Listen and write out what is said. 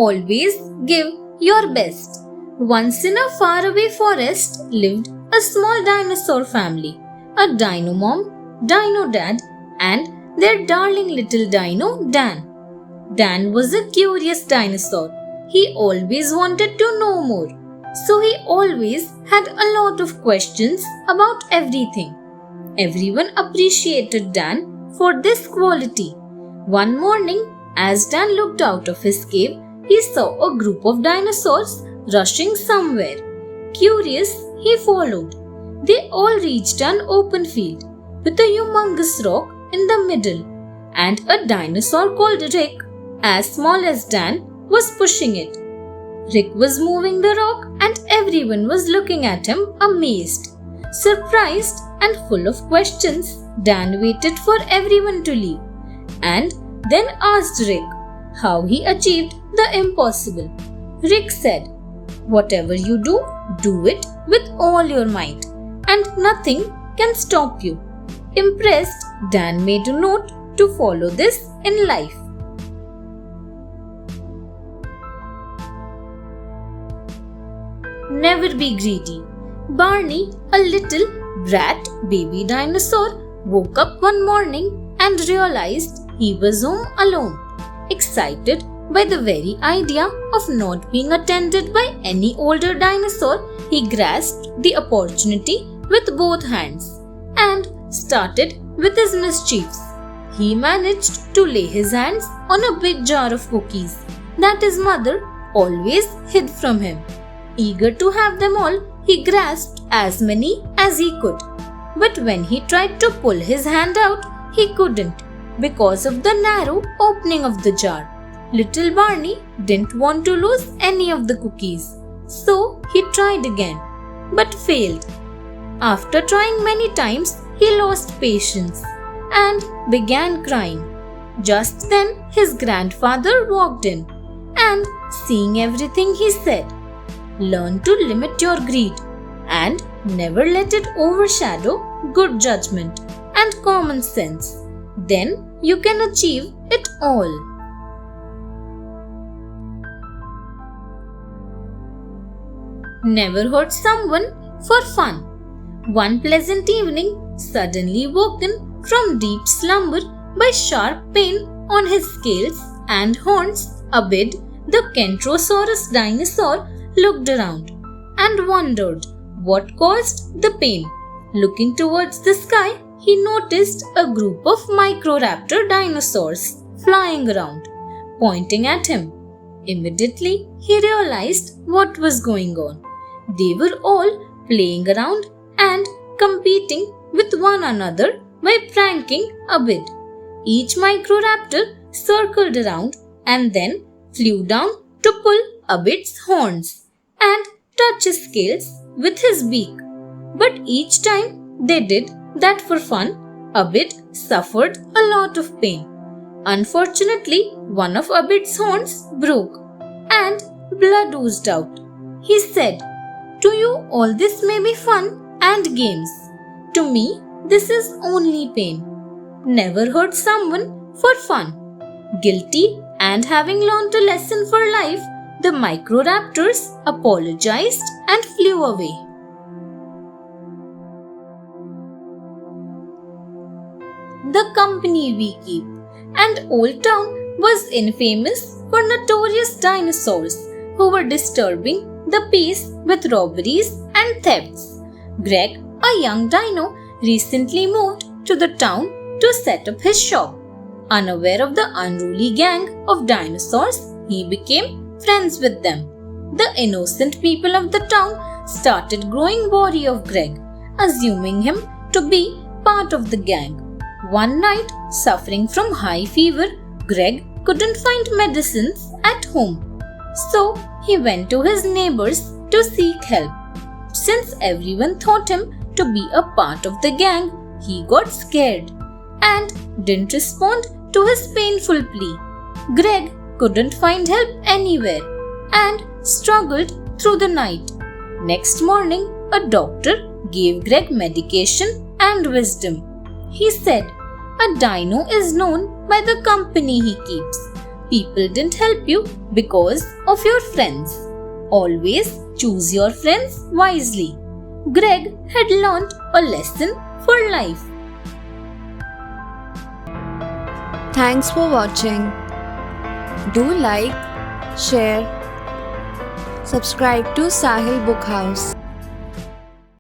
always give your best. Once in a faraway forest lived a small dinosaur family, a dino mom, dino dad, and their darling little dino Dan. Dan was a curious dinosaur. He always wanted to know more. So he always had a lot of questions about everything. Everyone appreciated Dan for this quality. One morning, as Dan looked out of his cave, he saw a group of dinosaurs rushing somewhere. Curious, he followed. They all reached an open field with a humongous rock in the middle, and a dinosaur called Rick, as small as Dan, was pushing it. Rick was moving the rock and everyone was looking at him amazed. Surprised and full of questions, Dan waited for everyone to leave and then asked Rick how he achieved the impossible. Rick said, "Whatever you do, do it with all your might, and nothing can stop you." Impressed, Dan made a note to follow this in life. Never be greedy. Barney, a little brat baby dinosaur, woke up one morning and realized he was home alone. Excited by the very idea of not being attended by any older dinosaur, he grasped the opportunity with both hands and started with his mischiefs. He managed to lay his hands on a big jar of cookies that his mother always hid from him. Eager to have them all, he grasped as many as he could. But when he tried to pull his hand out, he couldn't because of the narrow opening of the jar. Little Barney didn't want to lose any of the cookies, so he tried again, but failed. After trying many times, he lost patience and began crying. Just then, his grandfather walked in and, seeing everything, he said, "Learn to limit your greed and never let it overshadow good judgment and common sense. Then you can achieve it all." Never hurt someone for fun. One pleasant evening, suddenly woken from deep slumber by sharp pain on his scales and horns, Abid, the Kentrosaurus dinosaur, looked around and wondered what caused the pain. Looking towards the sky, he noticed a group of Microraptor dinosaurs flying around, pointing at him. Immediately, he realized what was going on. They were all playing around and competing with one another by pranking Abid. Each Microraptor circled around and then flew down to pull Abid's horns and touch his scales with his beak. But each time they did that for fun, Abid suffered a lot of pain. Unfortunately, one of Abid's horns broke and blood oozed out. He said, "To you all this may be fun and games. To me, this is only pain. Never hurt someone for fun." Guilty and having learned a lesson for life, the Microraptors apologized and flew away. The company we keep. And Old Town was infamous for notorious dinosaurs who were disturbing the peace with robberies and thefts. Greg, a young dino, recently moved to the town to set up his shop. Unaware of the unruly gang of dinosaurs, he became friends with them. The innocent people of the town started growing wary of Greg, assuming him to be part of the gang. One night, suffering from high fever, Greg couldn't find medicines at home. So he went to his neighbors to seek help. Since everyone thought him to be a part of the gang, he got scared and didn't respond to his painful plea. Greg couldn't find help anywhere and struggled through the night. Next morning, a doctor gave Greg medication and wisdom. He said, "A dino is known by the company he keeps. People didn't help you because of your friends. Always choose your friends wisely. Greg had learned a lesson for life. Thanks for watching. Do like, share, subscribe to Sahil Book House.